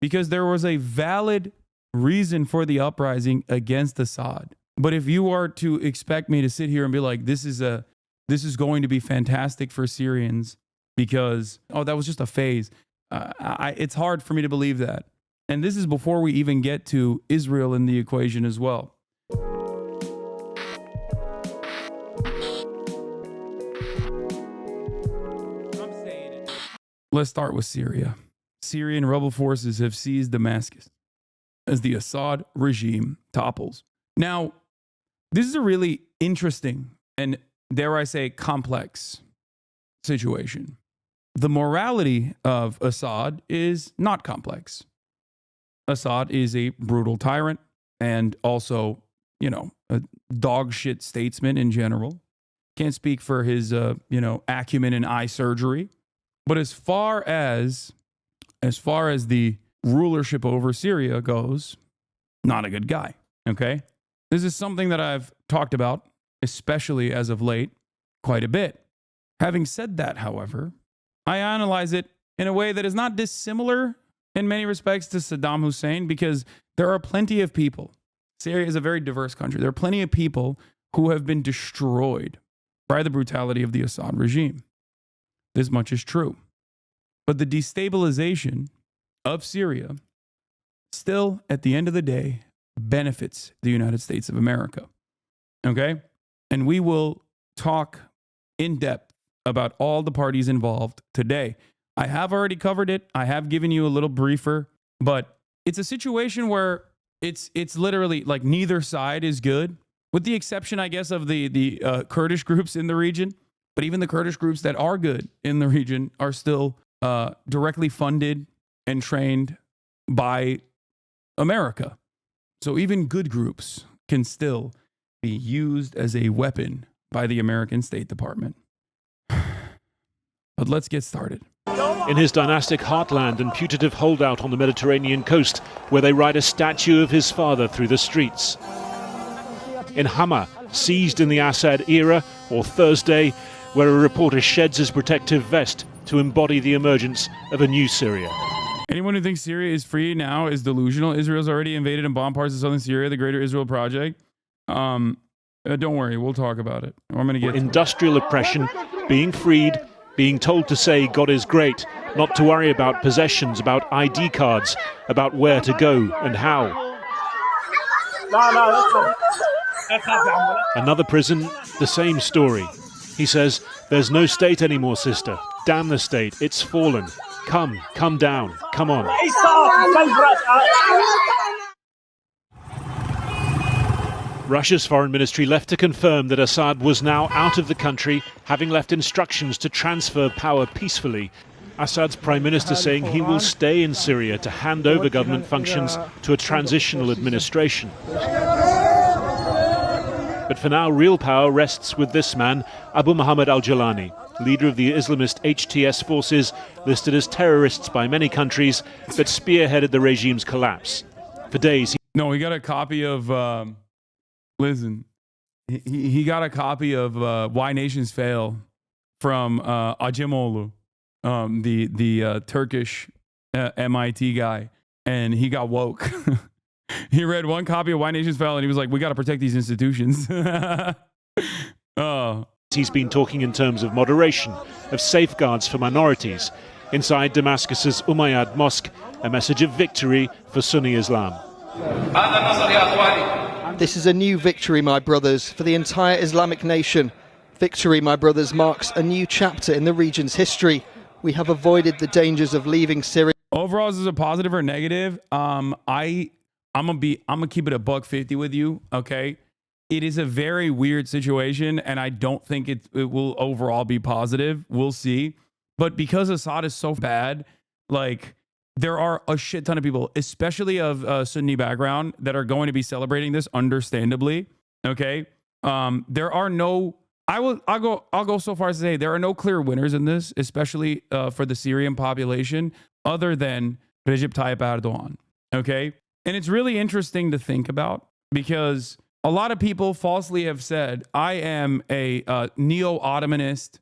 because there was a valid reason for the uprising against Assad. But if you are to expect me to sit here and be like, this is going to be fantastic for Syrians because, oh, that was just a phase. It's hard for me to believe that. And this is before we even get to Israel in the equation as well. Let's start with Syria. Syrian rebel forces have seized Damascus as the Assad regime topples. Now, this is a really interesting and, dare I say, complex situation. The morality of Assad is not complex. Assad is a brutal tyrant and also, a dog shit statesman in general. Can't speak for his, acumen in eye surgery. But as far as the rulership over Syria goes, not a good guy, okay? This is something that I've talked about, especially as of late, quite a bit. Having said that, however, I analyze it in a way that is not dissimilar in many respects to Saddam Hussein, because there are plenty of people. Syria is a very diverse country. There are plenty of people who have been destroyed by the brutality of the Assad regime. This much is true. But the destabilization of Syria still, at the end of the day, benefits the United States of America. Okay? And we will talk in depth about all the parties involved today. I have already covered it. I have given you a little briefer, but it's a situation where it's literally like neither side is good, with the exception, I guess, of the Kurdish groups in the region. But even the Kurdish groups that are good in the region are still directly funded and trained by America. So even good groups can still be used as a weapon by the American State Department. But let's get started. In his dynastic heartland and putative holdout on the Mediterranean coast, where they ride a statue of his father through the streets. In Hama, seized in the Assad era, or Thursday, where a reporter sheds his protective vest to embody the emergence of a new Syria. Anyone who thinks Syria is free now is delusional. Israel's already invaded and bombed parts of southern Syria, the Greater Israel Project. Don't worry, we'll talk about it. I'm going to get industrial oppression, being freed, being told to say God is great, not to worry about possessions, about ID cards, about where to go and how. Another prison, the same story. He says, there's no state anymore, sister. Damn the state, it's fallen. Come down, come on. Russia's foreign ministry left to confirm that Assad was now out of the country, having left instructions to transfer power peacefully. Assad's prime minister saying he will stay in Syria to hand over government functions to a transitional administration. But for now, real power rests with this man, Abu Muhammad al-Jalani, leader of the Islamist HTS forces, listed as terrorists by many countries, that spearheaded the regime's collapse. For days... he got a copy of... he got a copy of Why Nations Fail from Acemoglu, the Turkish MIT guy, and he got woke. He read one copy of Why Nations Fail, and he was like, we got to protect these institutions. Oh. He's been talking in terms of moderation, of safeguards for minorities. Inside Damascus's Umayyad Mosque, a message of victory for Sunni Islam. This is a new victory, my brothers, for the entire Islamic nation. Victory, my brothers, marks a new chapter in the region's history. We have avoided the dangers of leaving Syria. Overall, is this a positive or negative? I'm gonna keep it a $150 with you. Okay, it is a very weird situation, and I don't think it will overall be positive. We'll see. But because Assad is so bad, like, there are a shit ton of people, especially of Sunni background, that are going to be celebrating this, understandably. Okay, there are no. I'll go so far as to say there are no clear winners in this, especially for the Syrian population, other than Recep Tayyip Erdogan. Okay, and it's really interesting to think about, because a lot of people falsely have said, I am a neo-Ottomanist,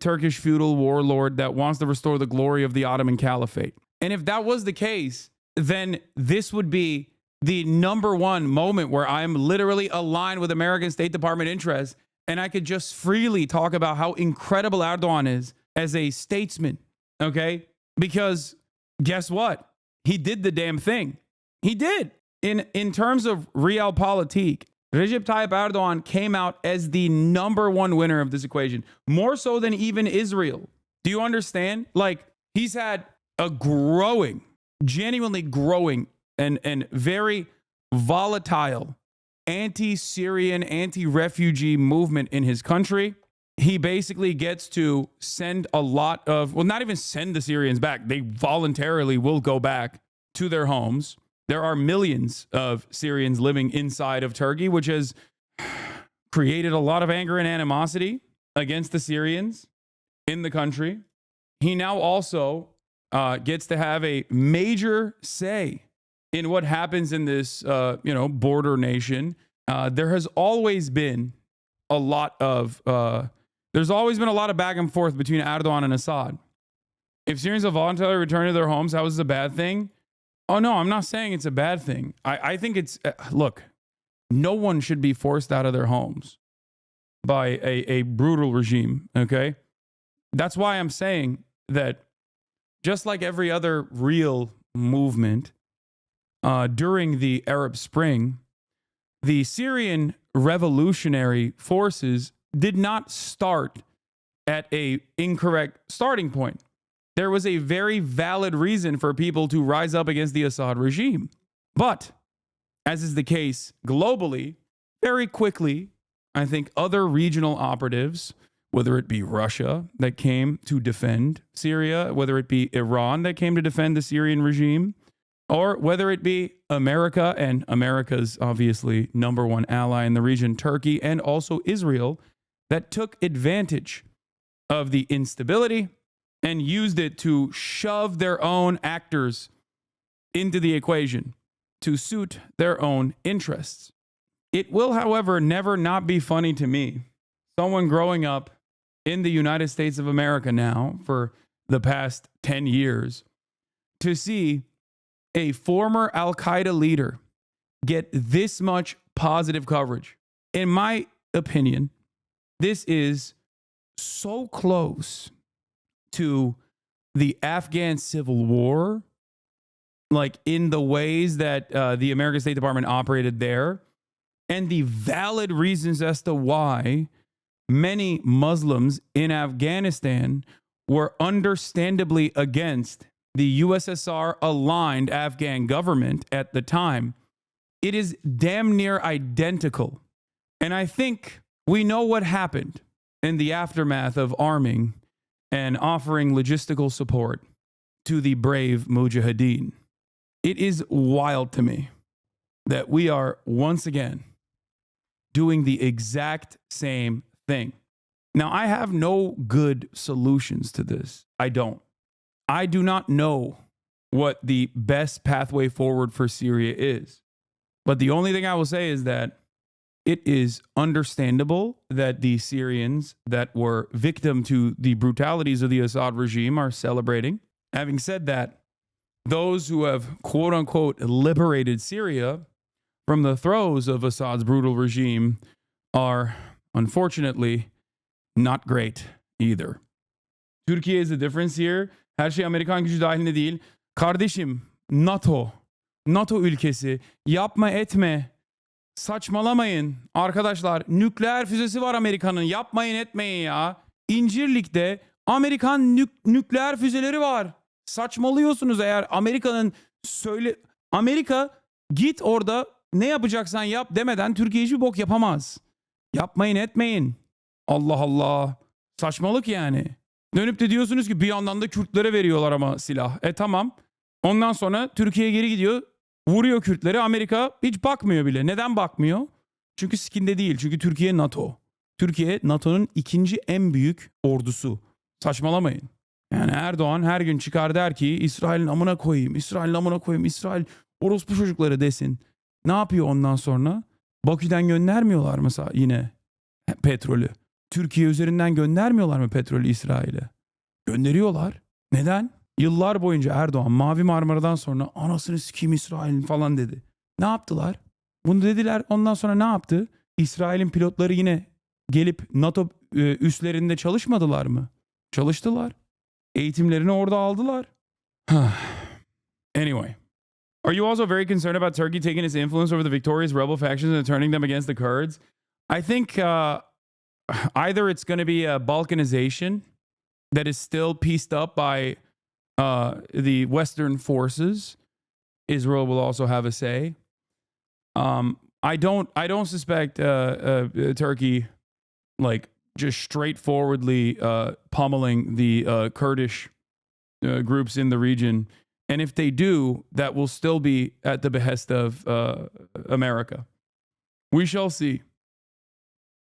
Turkish feudal warlord that wants to restore the glory of the Ottoman Caliphate. And if that was the case, then this would be the number one moment where I'm literally aligned with American State Department interests, and I could just freely talk about how incredible Erdogan is as a statesman, okay? Because guess what? He did the damn thing. He did. In terms of realpolitik, Recep Tayyip Erdogan came out as the number one winner of this equation, more so than even Israel. Do you understand? Like, he's had a growing, genuinely growing, and very volatile anti-Syrian, anti-refugee movement in his country. He basically gets to send a lot of, well, not even send the Syrians back. They voluntarily will go back to their homes. There are millions of Syrians living inside of Turkey, which has created a lot of anger and animosity against the Syrians in the country. He now also gets to have a major say in what happens in this, border nation. There has always been a lot of back and forth between Erdogan and Assad. If Syrians have voluntarily returned to their homes, how is this a bad thing? Oh, no, I'm not saying it's a bad thing. I think it's, look, no one should be forced out of their homes by a brutal regime, okay? That's why I'm saying that just like every other real movement during the Arab Spring, the Syrian revolutionary forces did not start at an incorrect starting point. There was a very valid reason for people to rise up against the Assad regime. But, as is the case globally, very quickly, I think other regional operatives, whether it be Russia that came to defend Syria, whether it be Iran that came to defend the Syrian regime, or whether it be America and America's obviously number one ally in the region, Turkey, and also Israel, that took advantage of the instability and used it to shove their own actors into the equation to suit their own interests. It will, however, never not be funny to me, someone growing up in the United States of America now for the past 10 years, to see a former Al-Qaeda leader get this much positive coverage. In my opinion, this is so close to the Afghan Civil War, like in the ways that the American State Department operated there, and the valid reasons as to why many Muslims in Afghanistan were understandably against the USSR-aligned Afghan government at the time. It is damn near identical. And I think we know what happened in the aftermath of arming and offering logistical support to the brave Mujahideen. It is wild to me that we are once again doing the exact same thing. Now, I have no good solutions to this. I don't. I do not know what the best pathway forward for Syria is. But the only thing I will say is that it is understandable that the Syrians that were victim to the brutalities of the Assad regime are celebrating. Having said that, those who have quote unquote liberated Syria from the throes of Assad's brutal regime are unfortunately not great either. Türkiye is the difference here. Her şey Amerikan gücü dahilinde değil. Kardeşim, NATO ülkesi, yapma etme. Saçmalamayın arkadaşlar. Nükleer füzesi var Amerika'nın. Yapmayın etmeyin ya. İncirlik'te Amerikan nükleer füzeleri var. Saçmalıyorsunuz eğer Amerika git orada ne yapacaksan yap demeden Türkiye hiçbir bok yapamaz. Yapmayın etmeyin. Allah Allah. Saçmalık yani. Dönüp de diyorsunuz ki bir yandan da Kürtlere veriyorlar ama silah. Tamam. Ondan sonra Türkiye geri gidiyor. Vuruyor Kürtleri. Amerika hiç bakmıyor bile. Neden bakmıyor? Çünkü sikinde değil. Çünkü Türkiye NATO. Türkiye NATO'nun ikinci en büyük ordusu. Saçmalamayın. Yani Erdoğan her gün çıkar der ki İsrail'in amına koyayım. İsrail'in amına koyayım. İsrail orospu çocukları desin. Ne yapıyor ondan sonra? Bakü'den göndermiyorlar mesela yine petrolü. Türkiye üzerinden göndermiyorlar mı petrolü İsrail'e? Gönderiyorlar. Neden? Yıllar boyunca Erdoğan Mavi Marmara'dan sonra anasını sikeyim İsrail'in falan dedi. Ne yaptılar? Bunu dediler. Ondan sonra ne yaptı? İsrail'in pilotları yine gelip NATO üslerinde çalışmadılar mı? Çalıştılar. Eğitimlerini orada aldılar. Anyway. Are you also very concerned about Turkey taking its influence over the victorious rebel factions and turning them against the Kurds? I think either it's going to be a Balkanization that is still pieced up by the Western forces. Israel will also have a say. I don't suspect Turkey like just straightforwardly pummeling the Kurdish groups in the region. And if they do, that will still be at the behest of America. We shall see.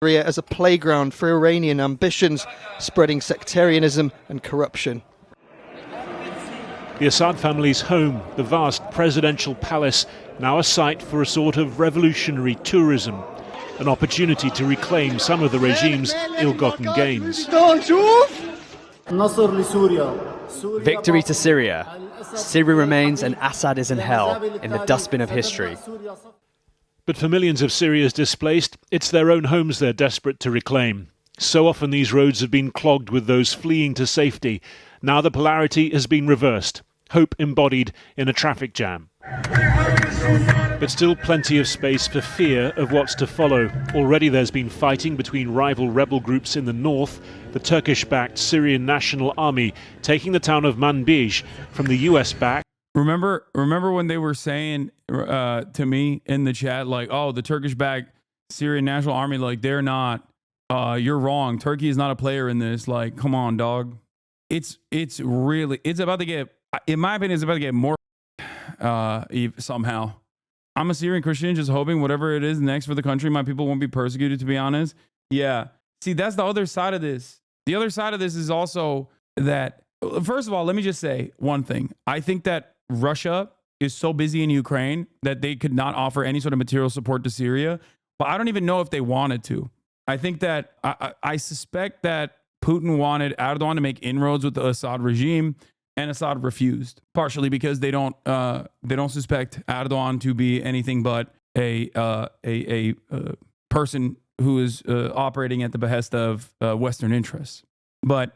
Syria as a playground for Iranian ambitions, spreading sectarianism and corruption. The Assad family's home, the vast presidential palace, now a site for a sort of revolutionary tourism, an opportunity to reclaim some of the regime's ill-gotten gains. Victory to Syria. Syria remains and Assad is in hell, in the dustbin of history. But for millions of Syria's displaced, it's their own homes they're desperate to reclaim. So often these roads have been clogged with those fleeing to safety. Now the polarity has been reversed, hope embodied in a traffic jam. But still plenty of space for fear of what's to follow. Already there's been fighting between rival rebel groups in the north, the Turkish-backed Syrian National Army taking the town of Manbij from the US-backed. Remember when they were saying to me in the chat, like, oh, the Turkish-backed Syrian National Army, like, they're not, you're wrong. Turkey is not a player in this. Like, come on, dog. It's about to get, in my opinion, it's about to get more somehow. I'm a Syrian Christian, just hoping whatever it is next for the country, my people won't be persecuted, to be honest. Yeah. See, that's the other side of this. The other side of this is also that, first of all, let me just say one thing. I think that Russia is so busy in Ukraine that they could not offer any sort of material support to Syria. But I don't even know if they wanted to. I think that, I suspect that Putin wanted Erdogan to make inroads with the Assad regime, and Assad refused, partially because they don't suspect Erdogan to be anything but a person who is operating at the behest of Western interests. But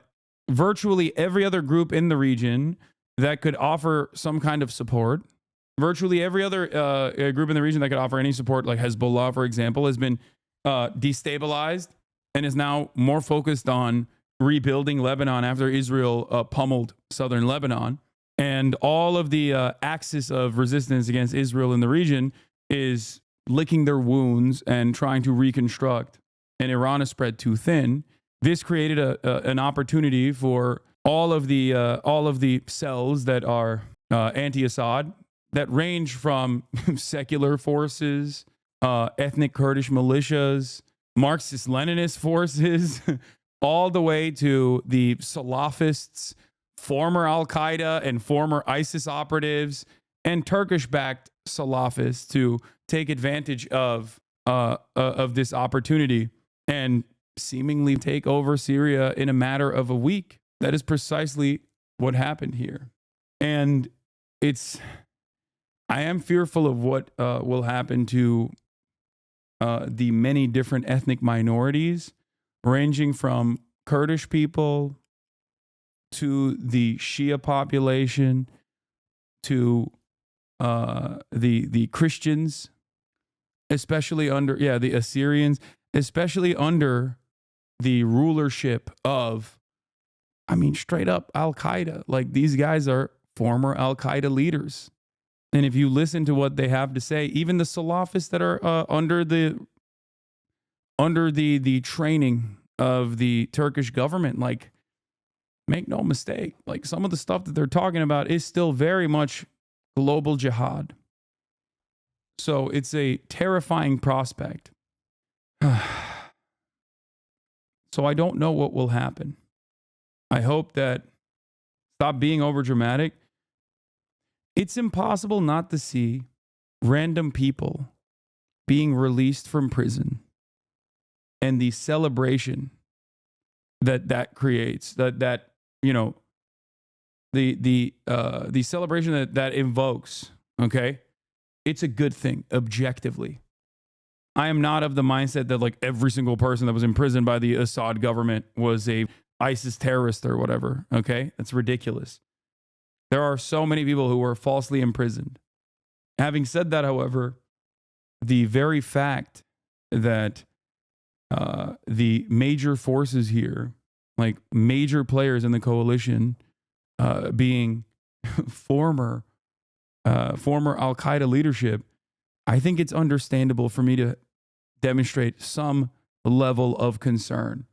virtually every other group in the region that could offer some kind of support, virtually every other group in the region that could offer any support, like Hezbollah, for example, has been destabilized and is now more focused on rebuilding Lebanon after Israel pummeled southern Lebanon. And all of the axis of resistance against Israel in the region is licking their wounds and trying to reconstruct. And Iran is spread too thin. This created an opportunity for all of the cells that are anti-Assad, that range from secular forces, ethnic Kurdish militias, Marxist-Leninist forces, all the way to the Salafists, former Al-Qaeda and former ISIS operatives, and Turkish-backed Salafists to take advantage of this opportunity and seemingly take over Syria in a matter of a week. That is precisely what happened here. And I am fearful of what will happen to the many different ethnic minorities, ranging from Kurdish people to the Shia population to the Christians, especially under the Assyrians, especially under the rulership of, I mean, straight up Al-Qaeda. Like, these guys are former Al-Qaeda leaders. And if you listen to what they have to say, even the Salafists that are under the training of the Turkish government, like, make no mistake, like, some of the stuff that they're talking about is still very much global jihad. So it's a terrifying prospect. So I don't know what will happen. I hope that, stop being overdramatic. It's impossible not to see random people being released from prison and the celebration that creates, that the celebration that invokes, okay, it's a good thing objectively. I am not of the mindset that like every single person that was imprisoned by the Assad government was a ISIS terrorist or whatever. Okay, that's ridiculous. There are so many people who were falsely imprisoned. Having said that, however, the very fact that the major forces here, like major players in the coalition, being former Al-Qaeda leadership, I think it's understandable for me to demonstrate some level of concern,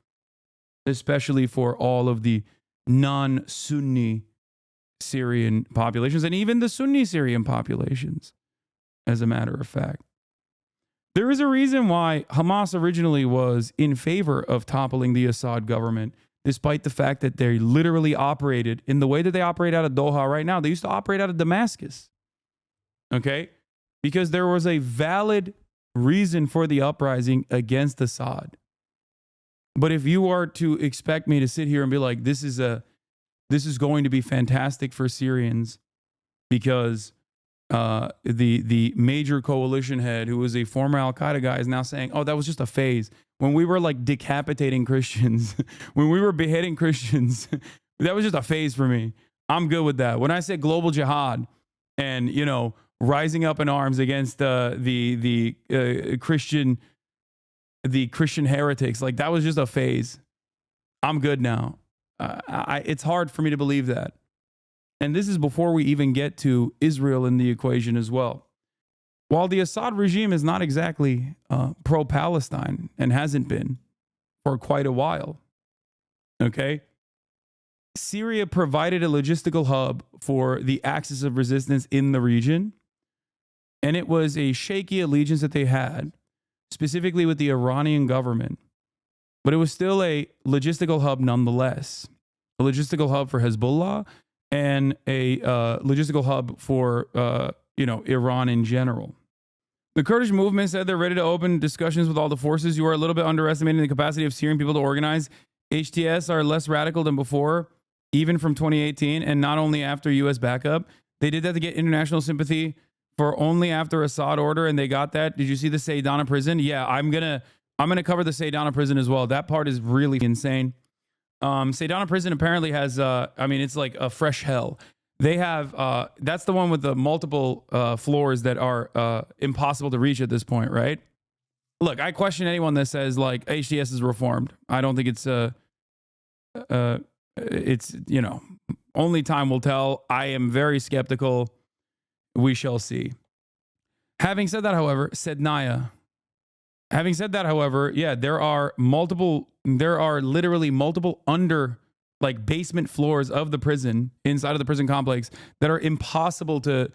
especially for all of the non-Sunni Syrian populations and even the Sunni Syrian populations, as a matter of fact. There is a reason why Hamas originally was in favor of toppling the Assad government, despite the fact that they literally operated in the way that they operate out of Doha right now. They used to operate out of Damascus. Okay? Because there was a valid reason for the uprising against Assad. But if you are to expect me to sit here and be like, this is going to be fantastic for Syrians because the major coalition head, who was a former Al-Qaeda guy, is now saying, oh, that was just a phase. When we were like decapitating Christians, when we were beheading Christians, that was just a phase for me. I'm good with that. When I said global jihad and, you know, rising up in arms against the Christian heretics, like that was just a phase. I'm good now. It's hard for me to believe that. And this is before we even get to Israel in the equation as well. While the Assad regime is not exactly pro-Palestine and hasn't been for quite a while, okay, Syria provided a logistical hub for the axis of resistance in the region. And it was a shaky allegiance that they had, specifically with the Iranian government. But it was still a logistical hub nonetheless. A logistical hub for Hezbollah and a logistical hub for, Iran in general. The Kurdish movement said they're ready to open discussions with all the forces. You are a little bit underestimating the capacity of Syrian people to organize. HTS are less radical than before, even from 2018, and not only after U.S. backup. They did that to get international sympathy for only after Assad order, and they got that. Did you see the Saydana prison? Yeah, I'm gonna cover the Saydana prison as well. That part is really insane. Saydana prison apparently has, it's like a fresh hell. They have, that's the one with the multiple floors that are impossible to reach at this point, right? Look, I question anyone that says like HTS is reformed. I don't think it's only time will tell. I am very skeptical. We shall see. Having said that, however, yeah, there are literally multiple basement floors of the prison, inside of the prison complex, that are impossible to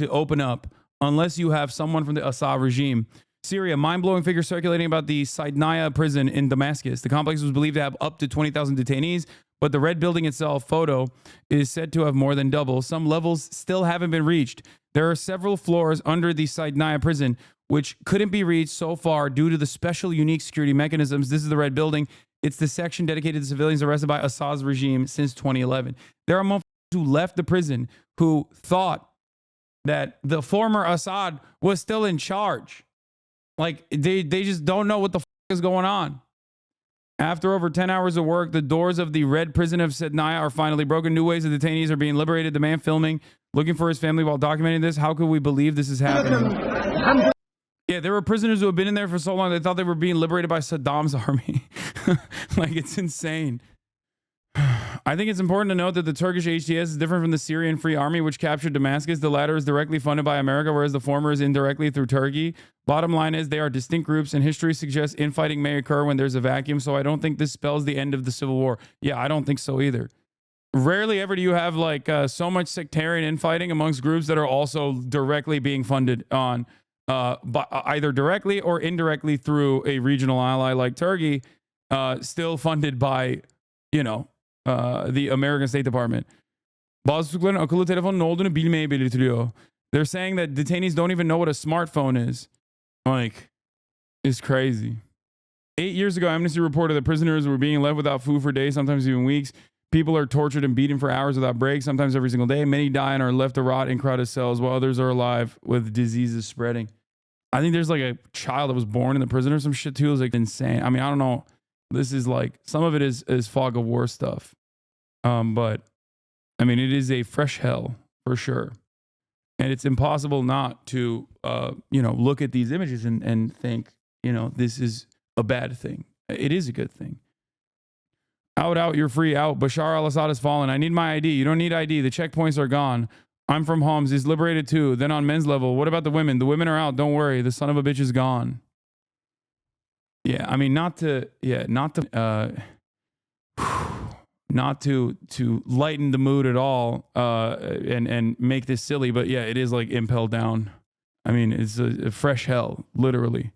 open up unless you have someone from the Assad regime. Syria, mind-blowing figure circulating about the Saydnaya prison in Damascus. The complex was believed to have up to 20,000 detainees, but the red building itself, photo, is said to have more than double. Some levels still haven't been reached. There are several floors under the Saydnaya prison which couldn't be reached so far due to the special unique security mechanisms. This is the red building. It's the section dedicated to civilians arrested by Assad's regime since 2011. There are motherfuckers who left the prison who thought that the former Assad was still in charge. Like, they just don't know what the is going on. After over 10 hours of work, the doors of the red prison of Saydnaya are finally broken. New waves of detainees are being liberated. The man filming, looking for his family while documenting this. How could we believe this is happening? Yeah, there were prisoners who have been in there for so long, they thought they were being liberated by Saddam's army. Like, it's insane. I think it's important to note that the Turkish HTS is different from the Syrian Free Army, which captured Damascus. The latter is directly funded by America, whereas the former is indirectly through Turkey. Bottom line is they are distinct groups, and history suggests infighting may occur when there's a vacuum, so I don't think this spells the end of the Civil War. Yeah, I don't think so either. Rarely ever do you have so much sectarian infighting amongst groups that are also directly being funded on either directly or indirectly through a regional ally like Turkey, still funded by, the American State Department. Bazı tutukların akıllı telefonun ne olduğunu bilmeye belirtiliyor. They're saying that detainees don't even know what a smartphone is. Like, it's crazy. 8 years ago, Amnesty reported that prisoners were being left without food for days, sometimes even weeks. People are tortured and beaten for hours without breaks, sometimes every single day. Many die and are left to rot in crowded cells while others are alive with diseases spreading. I think there's like a child that was born in the prison or some shit too. It was like insane. I mean, I don't know. This is like, some of it is fog of war stuff. But I mean, it is a fresh hell for sure. And it's impossible not to, look at these images and think, this is a bad thing. It is a good thing. Out, you're free, out. Bashar al-Assad has fallen. I need my ID. You don't need ID. The checkpoints are gone. I'm from Homs. He's liberated too. Then on men's level, what about the women? The women are out. Don't worry. The son of a bitch is gone. Yeah, I mean, not to lighten the mood at all and make this silly, but yeah, it is like impelled down. I mean, it's a fresh hell, literally.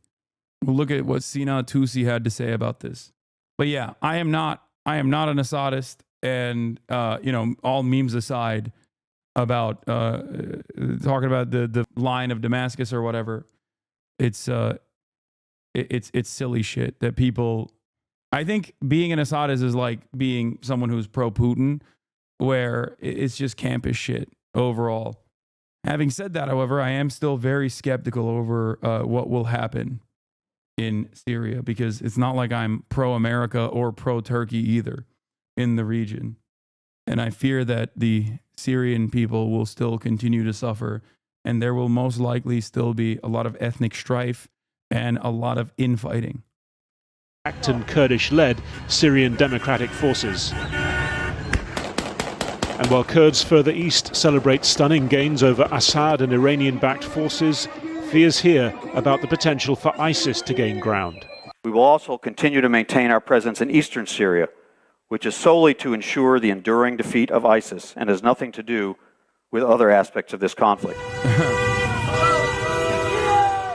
We'll look at what Sina Tusi had to say about this. But yeah, I am not an Assadist, and all memes aside about talking about the line of Damascus or whatever. It's silly shit that people. I think being an Assadist is like being someone who's pro-Putin, where it's just campish shit overall. Having said that, however, I am still very skeptical over what will happen in Syria, because it's not like I'm pro-America or pro-Turkey either in the region. And I fear that the Syrian people will still continue to suffer, and there will most likely still be a lot of ethnic strife and a lot of infighting. And Kurdish-led Syrian Democratic Forces. And while Kurds further east celebrate stunning gains over Assad and Iranian-backed forces, fears here about the potential for ISIS to gain ground. We will also continue to maintain our presence in eastern Syria, which is solely to ensure the enduring defeat of ISIS and has nothing to do with other aspects of this conflict.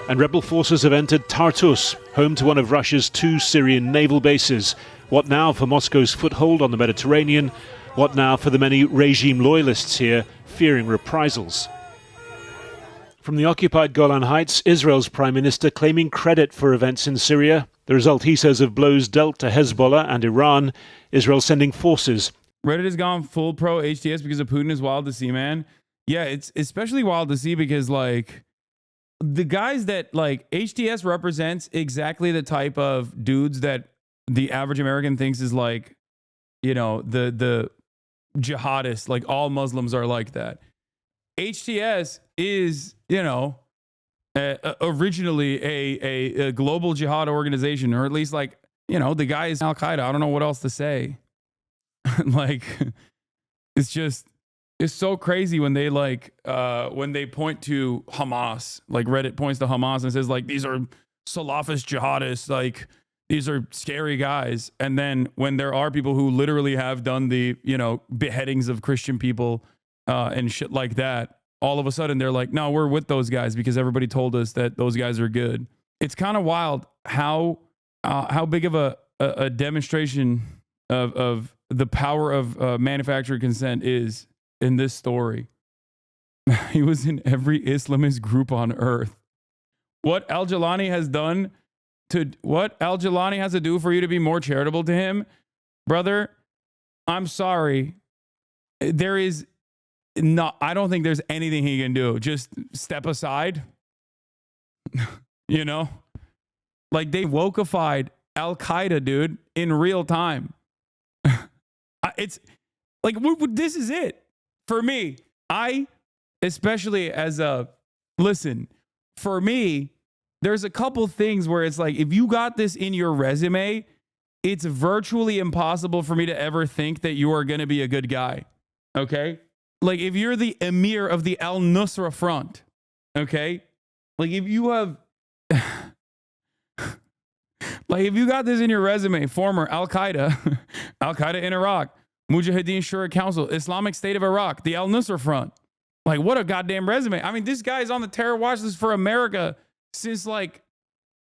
And rebel forces have entered Tartus, home to one of Russia's 2 Syrian naval bases. What now for Moscow's foothold on the Mediterranean? What now for the many regime loyalists here fearing reprisals? From the occupied Golan Heights, Israel's prime minister claiming credit for events in Syria. The result, he says, of blows dealt to Hezbollah and Iran. Israel sending forces. Reddit has gone full pro HTS because of Putin is wild to see, man. Yeah, it's especially wild to see because, like, the guys that, like, HTS represents exactly the type of dudes that the average American thinks is, like, the jihadists. Like, all Muslims are like that. HTS is, originally a global jihad organization, or at least, like, the guy is Al-Qaeda. I don't know what else to say. Like, it's so crazy when they when they point to Hamas, like Reddit points to Hamas and says, like, these are Salafist jihadists, like, these are scary guys. And then when there are people who literally have done the, beheadings of Christian people and shit like that, all of a sudden they're like, no, we're with those guys because everybody told us that those guys are good. It's kind of wild how big of a demonstration of the power of manufactured consent is in this story. He was in every Islamist group on earth. What Al-Jilani has to do for you to be more charitable to him, brother, I'm sorry. I don't think there's anything he can do. Just step aside. Like, they wokeified Al-Qaeda, dude, in real time. It's like, this is it for me. For me, there's a couple things where it's like, if you got this in your resume, it's virtually impossible for me to ever think that you are going to be a good guy. Okay? Like, if you're the emir of the Al-Nusra Front, okay? Like, if you have, like, if you got this in your resume, former Al-Qaeda, Al-Qaeda in Iraq, Mujahideen Shura Council, Islamic State of Iraq, the Al-Nusra Front. Like, what a goddamn resume. I mean, this guy is on the terror watch list for America since, like,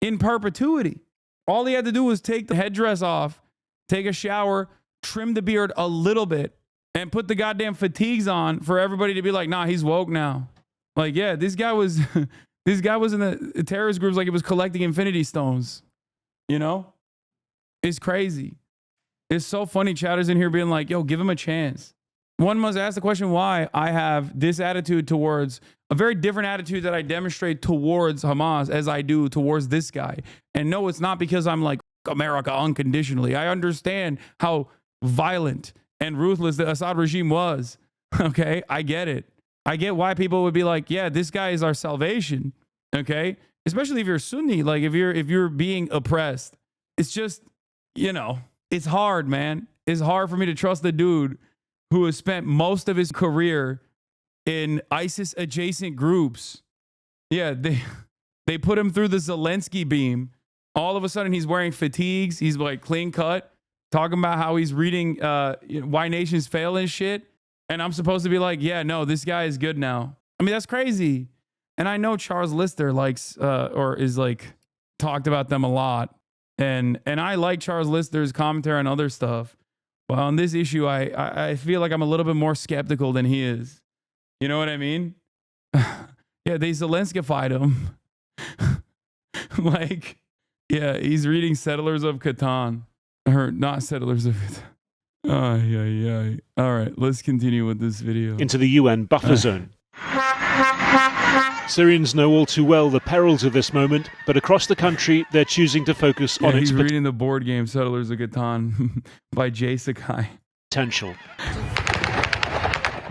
in perpetuity. All he had to do was take the headdress off, take a shower, trim the beard a little bit, and put the goddamn fatigues on for everybody to be like, nah, he's woke now. Like, yeah, this guy was in the terrorist groups like he was collecting infinity stones. It's crazy. It's so funny. Chatters in here being like, yo, give him a chance. One must ask the question why I have this attitude towards a very different attitude that I demonstrate towards Hamas as I do towards this guy. And no, it's not because I'm like America unconditionally. I understand how violent and ruthless the Assad regime was. Okay, I get it. I get why people would be like, yeah, this guy is our salvation. Okay, especially if you're Sunni, like if you're being oppressed. It's just, you know, it's hard, man. It's hard for me to trust the dude who has spent most of his career in ISIS adjacent groups. Yeah, they put him through the Zelensky beam. All of a sudden he's wearing fatigues. He's like clean cut, talking about how he's reading Why Nations Fail and shit. And I'm supposed to be like, yeah, no, this guy is good now. I mean, that's crazy. And I know Charles Lister likes or is like talked about them a lot. And I like Charles Lister's commentary on other stuff. But on this issue, I feel like I'm a little bit more skeptical than he is. You know what I mean? Yeah, they Zelenskified him. Like, yeah, he's reading Settlers of Catan. Or not Settlers of Catan. Oh, yeah. All right, let's continue with this video. Into the UN buffer zone. Syrians know all too well the perils of this moment, but across the country, they're choosing to focus on its he's reading the board game Settlers of Catan by Jay Sakai. Potential.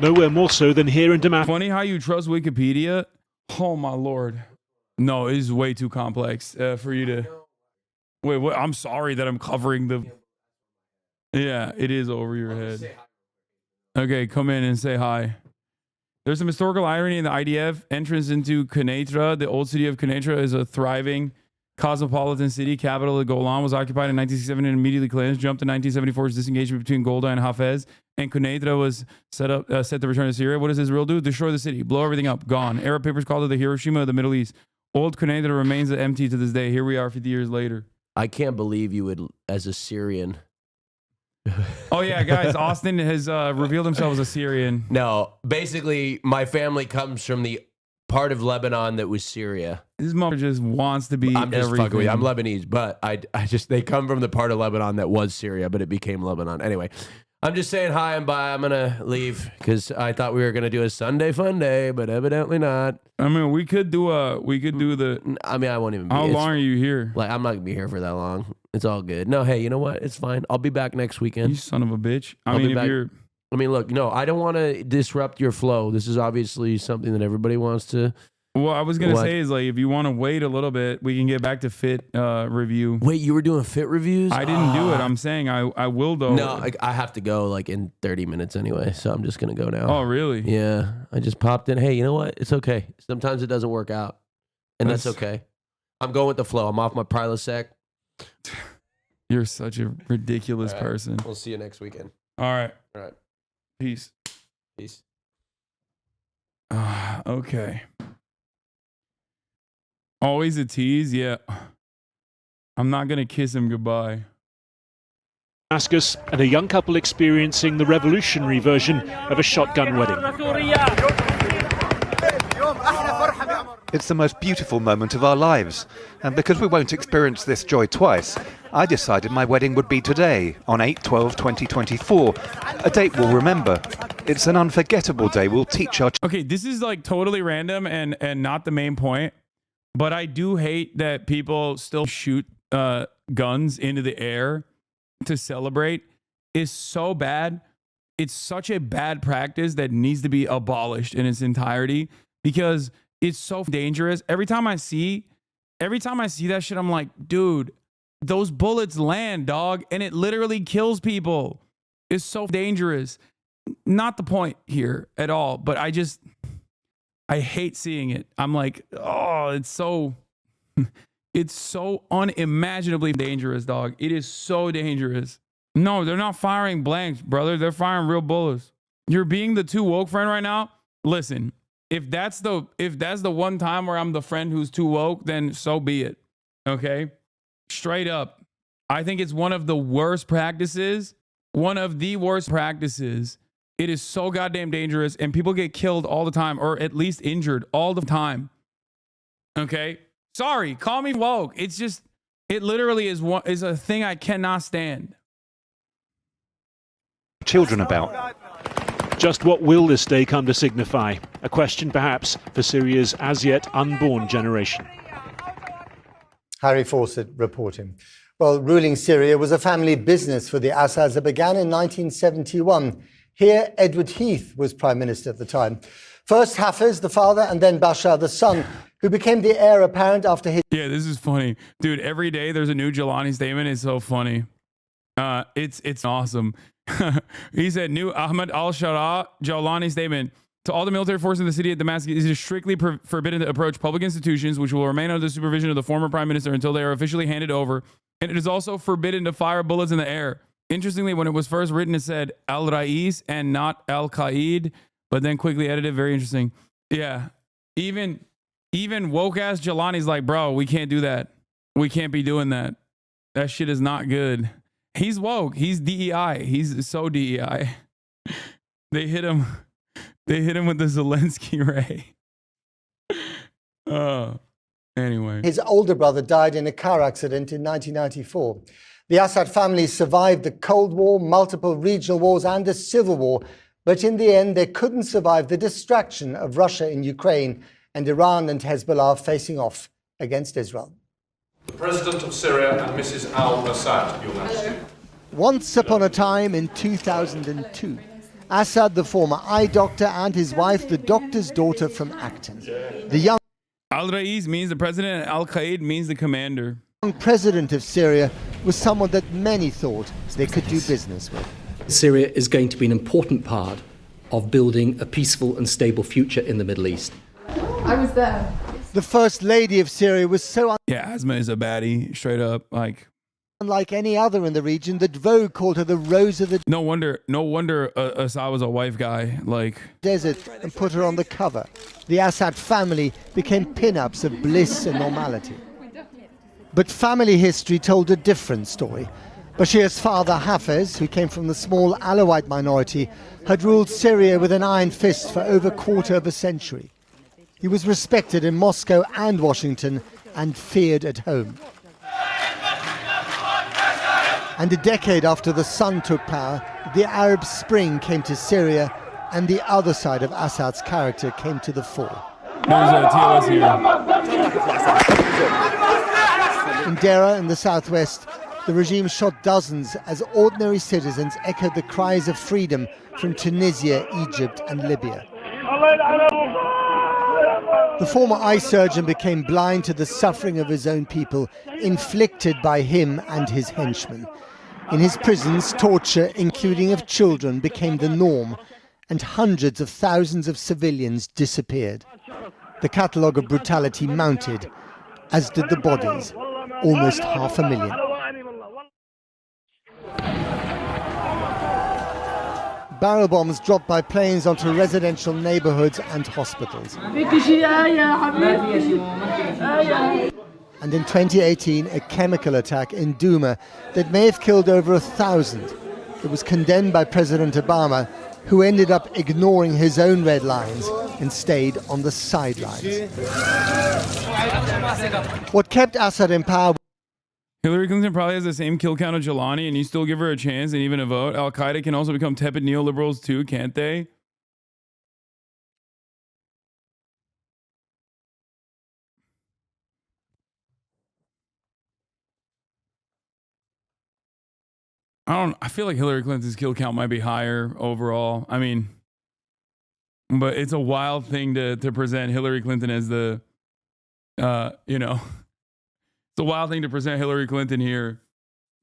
Nowhere more so than here in Damascus. Funny how you trust Wikipedia. Oh, my Lord. No, it is way too complex for you to... Wait, I'm sorry that I'm covering the... Yeah, it is over your head. Okay, come in and say hi. There's some historical irony in the IDF entrance into Quneitra. The old city of Quneitra is a thriving cosmopolitan city. Capital of Golan was occupied in 1967 and immediately cleansed. Jumped to 1974's disengagement between Golda and Hafez. And Quneitra was set to return to Syria. What does Israel do? Destroy the city. Blow everything up. Gone. Arab papers called it the Hiroshima of the Middle East. Old Quneitra remains empty to this day. Here we are 50 years later. I can't believe you would, as a Syrian... Oh yeah, guys, Austin has revealed himself as a Syrian. No, basically, my family comes from the part of Lebanon that was Syria. This mother just wants to be I'm just everything. fucking with you. I'm Lebanese, but I just, they come from the part of Lebanon that was Syria, but it became Lebanon. Anyway, I'm just saying hi and bye. I'm going to leave because I thought we were going to do a Sunday fun day, but evidently not. I mean, we could do the... I mean, I won't even be. How long are you here? Like, I'm not going to be here for that long. It's all good. No, hey, you know what? It's fine. I'll be back next weekend. You son of a bitch. I mean, look, no, I don't want to disrupt your flow. This is obviously something that everybody wants to... Well, I was going to say is like, if you want to wait a little bit, we can get back to Fit review. Wait, you were doing Fit reviews? I didn't do it. I'm saying I will though. No, I have to go like in 30 minutes anyway, so I'm just going to go now. Oh, really? Yeah, I just popped in. Hey, you know what? It's okay. Sometimes it doesn't work out, and that's okay. I'm going with the flow. I'm off my Prilosec. You're such a ridiculous person. We'll see you next weekend. All right. All right. Peace. Peace. Okay. Always a tease? Yeah. I'm not going to kiss him goodbye. Damascus and a young couple experiencing the revolutionary version of a shotgun wedding. It's the most beautiful moment of our lives, and because we won't experience this joy twice, I decided my wedding would be today, on 8/12/2024, a date we'll remember. It's an unforgettable day we'll teach our... Okay, this is like totally random and not the main point, but I do hate that people still shoot guns into the air to celebrate. Is so bad. It's such a bad practice that needs to be abolished in its entirety because it's so dangerous. Every time I see that shit, I'm like, dude, those bullets land, dog, and it literally kills people. It's so dangerous. Not the point here at all, but I hate seeing it. I'm like, oh, it's so unimaginably dangerous, dog. It is so dangerous. No, they're not firing blanks, brother. They're firing real bullets. You're being the too woke friend right now. Listen, if that's the one time where I'm the friend who's too woke, then so be it. Okay? Straight up. I think it's one of the worst practices. One of the worst practices. It is so goddamn dangerous, and people get killed all the time, or at least injured all the time. Okay? Sorry, call me woke. It's just, it literally is a thing I cannot stand. children about. Just what will this day come to signify? A question perhaps for Syria's as yet unborn generation. Harry Fawcett reporting. Well, ruling Syria was a family business for the Assads that began in 1971. Here, Edward Heath was prime minister at the time. First Hafez, the father, and then Bashar, the son, who became the heir apparent after his... Yeah, this is funny. Dude, every day there's a new Jelani statement. It's so funny. It's awesome. He said, new Ahmed al-Shara Jalani statement. To all the military forces in the city of Damascus, it is strictly forbidden to approach public institutions, which will remain under the supervision of the former prime minister until they are officially handed over. And it is also forbidden to fire bullets in the air. Interestingly, when it was first written, it said Al-Rais and not Al-Qaid, but then quickly edited. Very interesting. Yeah. Even woke-ass Jelani's like, bro, we can't do that. We can't be doing that. That shit is not good. He's woke. He's DEI. He's so DEI. They hit him with the Zelensky ray. Anyway. His older brother died in a car accident in 1994. The Assad family survived the Cold War, multiple regional wars, and a civil war, but in the end, they couldn't survive the distraction of Russia in Ukraine and Iran and Hezbollah facing off against Israel. The President of Syria and Mrs. al-Assad, Your Majesty. Once upon a time in 2002, Assad, the former eye doctor, and his wife, the doctor's daughter from Acton. The young Al-Rais means the president and Al-Qaid means the commander. President of Syria was someone that many thought they could do business with. Syria is going to be an important part of building a peaceful and stable future in the Middle East. I was there. The First Lady of Syria was so Yeah, Asma is a baddie, straight up. Like, unlike any other in the region that Vogue called her the Rose of the no wonder Assad was a wife guy. Like, desert and put her on the cover. The Assad family became pin-ups of bliss and normality. But family history told a different story. Bashir's father, Hafez, who came from the small Alawite minority, had ruled Syria with an iron fist for over a quarter of a century. He was respected in Moscow and Washington and feared at home. And a decade after the son took power, the Arab Spring came to Syria and the other side of Assad's character came to the fore. there's a TOS here. In Deraa in the southwest, the regime shot dozens as ordinary citizens echoed the cries of freedom from Tunisia, Egypt and Libya. The former eye surgeon became blind to the suffering of his own people, inflicted by him and his henchmen. In his prisons, torture, including of children, became the norm, and hundreds of thousands of civilians disappeared. The catalogue of brutality mounted, as did the bodies, almost 500,000. Barrel bombs dropped by planes onto residential neighborhoods and hospitals. And in 2018, a chemical attack in Douma that may have killed over 1,000. It was condemned by President Obama, who ended up ignoring his own red lines and stayed on the sidelines. What kept Assad in power... Hillary Clinton probably has the same kill count of Jelani, and you still give her a chance and even a vote. Al-Qaeda can also become tepid neoliberals too, can't they? I feel like Hillary Clinton's kill count might be higher overall. I mean, but it's a wild thing to present Hillary Clinton as the, it's a wild thing to present Hillary Clinton here,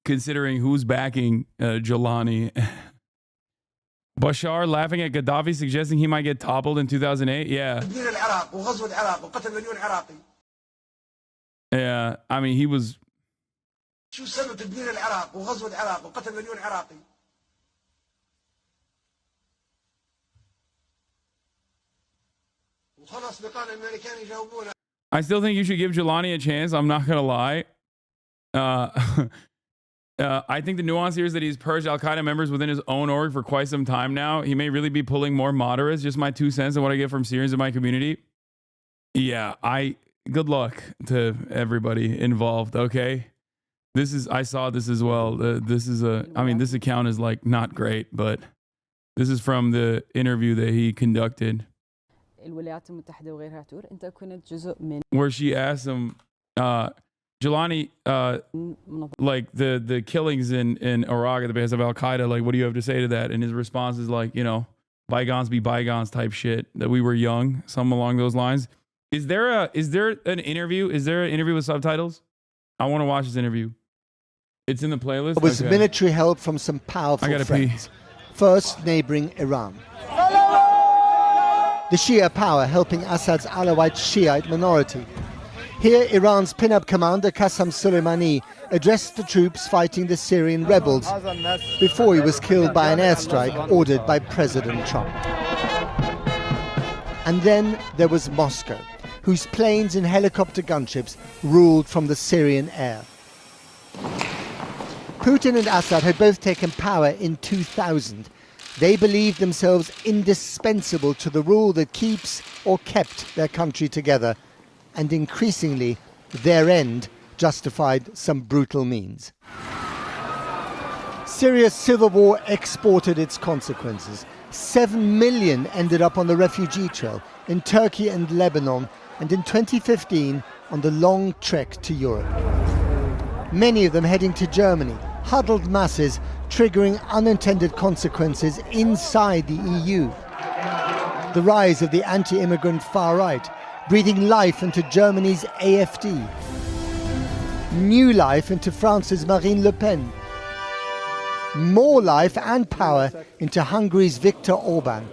considering who's backing Jelani. Bashar laughing at Gaddafi, suggesting he might get toppled in 2008. Yeah. Yeah, I mean, he was... I still think you should give Jelani a chance. I'm not going to lie. I think the nuance here is that he's purged Al-Qaeda members within his own org for quite some time now. He may really be pulling more moderates. Just my 2 cents on what I get from Syrians in my community. Yeah, good luck to everybody involved, okay? I saw this as well. This account is like not great, but This is from the interview that he conducted, where she asked him, Jelani, like the killings in Iraq at the base of Al Qaeda, like, what do you have to say to that? And his response is like, you know, bygones be bygones type shit, that we were young, something along those lines. Is there an interview? Is there an interview with subtitles? I want to watch this interview. It's in the playlist. It was military help from some powerful friends. First, neighboring Iran. The Shia power helping Assad's Alawite Shiite minority. Here, Iran's pin-up commander Qasem Soleimani addressed the troops fighting the Syrian rebels before he was killed by an airstrike ordered by President Trump. And then there was Moscow, whose planes and helicopter gunships ruled from the Syrian air. Putin and Assad had both taken power in 2000. They believed themselves indispensable to the rule that keeps or kept their country together, and increasingly their end justified some brutal means. Syria's civil war exported its consequences. 7 million ended up on the refugee trail in Turkey and Lebanon, and in 2015 on the long trek to Europe. Many of them heading to Germany, huddled masses triggering unintended consequences inside the EU. The rise of the anti-immigrant far right, breathing life into Germany's AfD. New life into France's Marine Le Pen. More life and power into Hungary's Viktor Orban.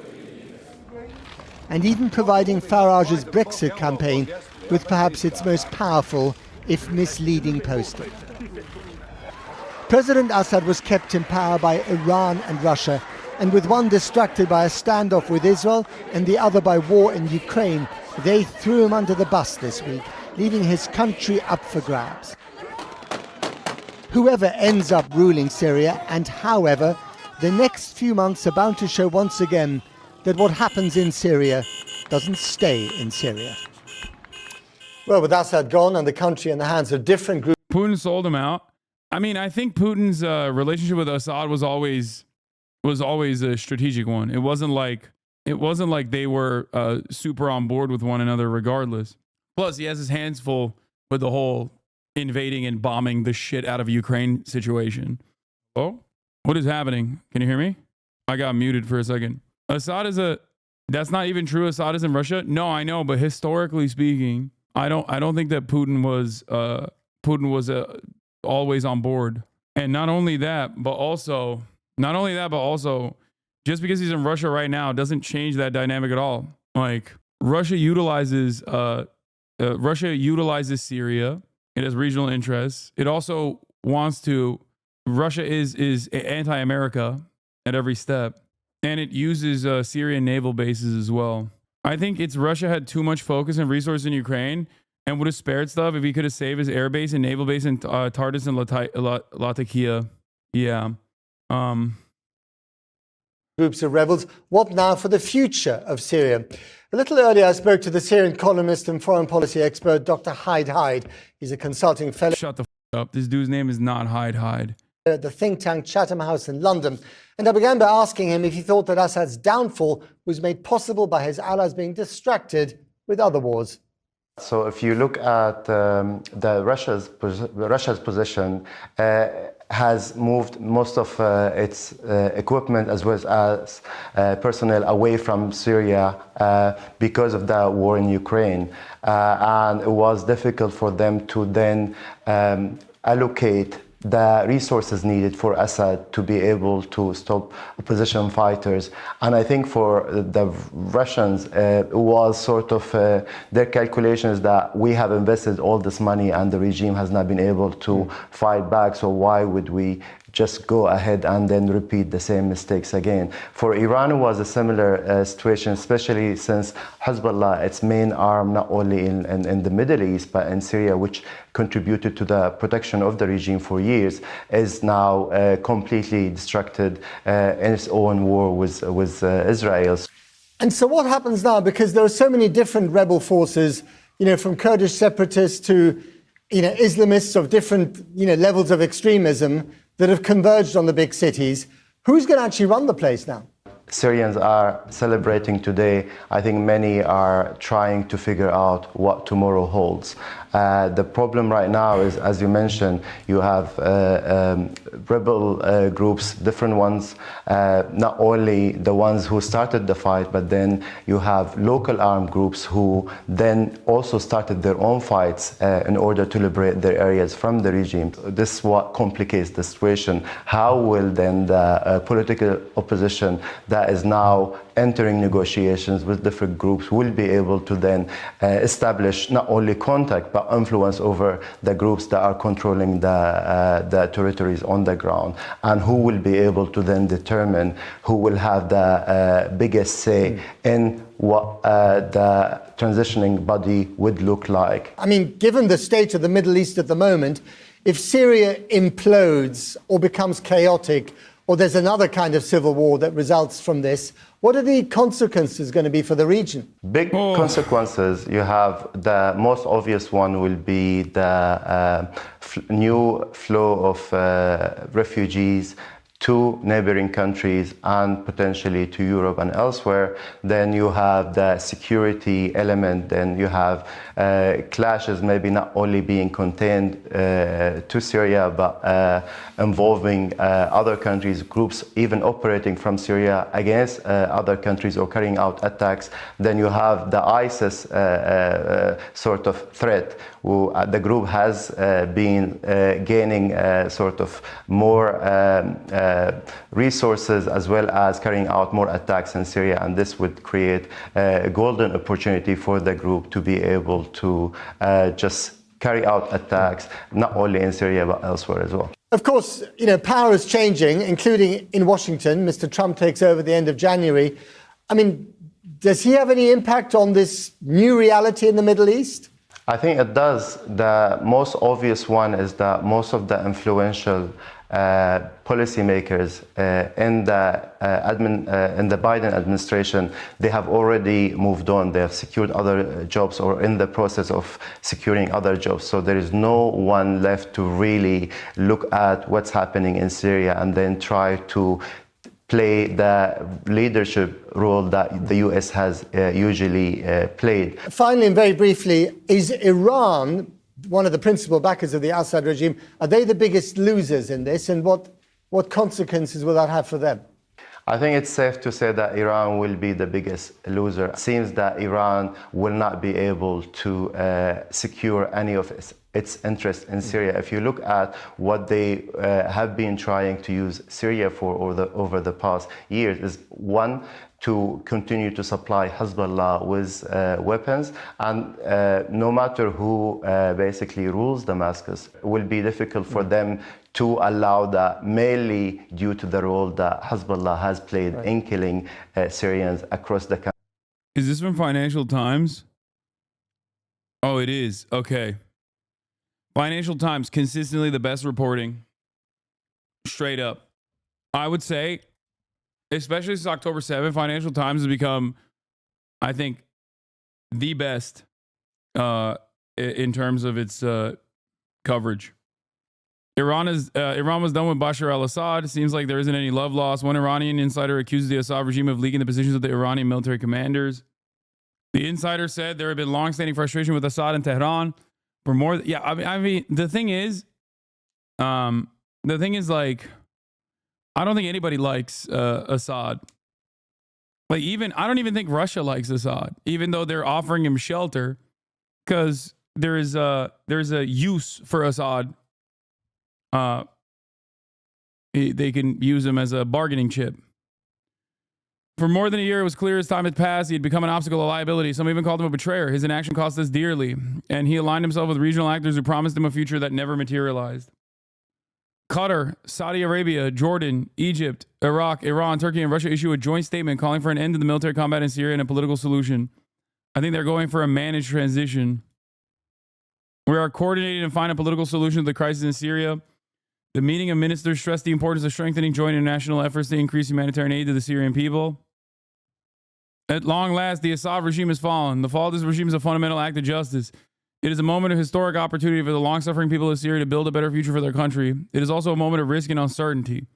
And even providing Farage's Brexit campaign with perhaps its most powerful, if misleading, poster. President Assad was kept in power by Iran and Russia, and with one distracted by a standoff with Israel and the other by war in Ukraine, they threw him under the bus this week, leaving his country up for grabs. Whoever ends up ruling Syria, and however, the next few months are bound to show once again that what happens in Syria doesn't stay in Syria. Well, with Assad gone and the country in the hands of different groups... Putin sold him out. I mean, I think Putin's relationship with Assad was always a strategic one. It wasn't like they were super on board with one another regardless. Plus, he has his hands full with the whole invading and bombing the shit out of Ukraine situation. Oh, what is happening? Can you hear me? I got muted for a second. Assad is that's not even true. Assad is in Russia. No, I know, but historically speaking, I don't think that Putin was always on board. And not only that, but also just because he's in Russia right now doesn't change that dynamic at all. Like Russia utilizes Syria. It has regional interests. It also wants to. Russia is anti-America at every step, and it uses Syrian naval bases as well. I think Russia had too much focus and resources in Ukraine, and would have spared stuff if he could have saved his air base and naval base in Tartus and Latakia. Yeah. Groups of rebels. What now for the future of Syria? A little earlier, I spoke to the Syrian columnist and foreign policy expert, Dr. Hyde. He's a consulting fellow. Shut the f up. This dude's name is not Hyde. At the think tank Chatham House in London. And I began by asking him if he thought that Assad's downfall was made possible by his allies being distracted with other wars. So if you look at Russia's position, has moved most of its equipment as well as personnel away from Syria because of the war in Ukraine. And it was difficult for them to then allocate the resources needed for Assad to be able to stop opposition fighters. And I think for the Russians, it was sort of their calculations that we have invested all this money and the regime has not been able to fight back, so why would we just go ahead and then repeat the same mistakes again? For Iran, it was a similar situation, especially since Hezbollah, its main arm, not only in the Middle East, but in Syria, which contributed to the protection of the regime for years, is now completely distracted in its own war with Israel. And so what happens now? Because there are so many different rebel forces, from Kurdish separatists to, Islamists of different, levels of extremism that have converged on the big cities. Who's going to actually run the place now? Syrians are celebrating today, I think many are trying to figure out what tomorrow holds. The problem right now is, as you mentioned, you have rebel groups, different ones, not only the ones who started the fight, but then you have local armed groups who then also started their own fights in order to liberate their areas from the regime. This is what complicates the situation. How will then the political opposition that is now entering negotiations with different groups will be able to then establish not only contact but influence over the groups that are controlling the territories on the ground, and who will be able to then determine who will have the biggest say in what the transitioning body would look like. I mean, given the state of the Middle East at the moment, if Syria implodes or becomes chaotic, or there's another kind of civil war that results from this, what are the consequences going to be for the region? Big consequences. You have the most obvious one will be the new flow of refugees to neighboring countries and potentially to Europe and elsewhere. Then you have the security element, then you have clashes maybe not only being contained to Syria, but involving other countries, groups even operating from Syria against other countries or carrying out attacks. Then you have the ISIS sort of threat. The group has been gaining sort of more resources, as well as carrying out more attacks in Syria, and this would create a golden opportunity for the group to be able to just carry out attacks not only in Syria but elsewhere as well. Of course, you know, power is changing, including in Washington. Mr. Trump takes over the end of January. I mean, does he have any impact on this new reality in the Middle East? I think it does. The most obvious one is that most of the influential policymakers in the Biden administration, they have already moved on. They have secured other jobs or in the process of securing other jobs. So there is no one left to really look at what's happening in Syria and then try to play the leadership role that the US has usually played. Finally, and very briefly, is Iran one of the principal backers of the Assad regime? Are they the biggest losers in this, and what consequences will that have for them? I think it's safe to say that Iran will be the biggest loser. It seems that Iran will not be able to secure any of its interest in Syria. If you look at what they have been trying to use Syria for over the past years, is one, to continue to supply Hezbollah with weapons, and no matter who basically rules Damascus, it will be difficult for them to allow that, mainly due to the role that Hezbollah has played in killing Syrians across the country. Is this from Financial Times? Oh, it is. Okay. Financial Times, consistently the best reporting. Straight up. I would say, especially since October 7th, Financial Times has become, I think, the best in terms of its coverage. Iran was done with Bashar al-Assad. It seems like there isn't any love lost. One Iranian insider accuses the Assad regime of leaking the positions of the Iranian military commanders. The insider said there had been long-standing frustration with Assad and Tehran for more. Yeah, I mean, the thing is, like, I don't think anybody likes Assad. Like, I don't even think Russia likes Assad, even though they're offering him shelter, because there's a use for Assad. They can use him as a bargaining chip. For more than a year, it was clear as time had passed, he had become an obstacle, a liability. Some even called him a betrayer. His inaction cost us dearly, and he aligned himself with regional actors who promised him a future that never materialized. Qatar, Saudi Arabia, Jordan, Egypt, Iraq, Iran, Turkey, and Russia issue a joint statement calling for an end to the military combat in Syria and a political solution. I think they're going for a managed transition. We are coordinating to find a political solution to the crisis in Syria. The meeting of ministers stressed the importance of strengthening joint international efforts to increase humanitarian aid to the Syrian people. At long last, the Assad regime has fallen. The fall of this regime is a fundamental act of justice. It is a moment of historic opportunity for the long-suffering people of Syria to build a better future for their country. It is also a moment of risk and uncertainty.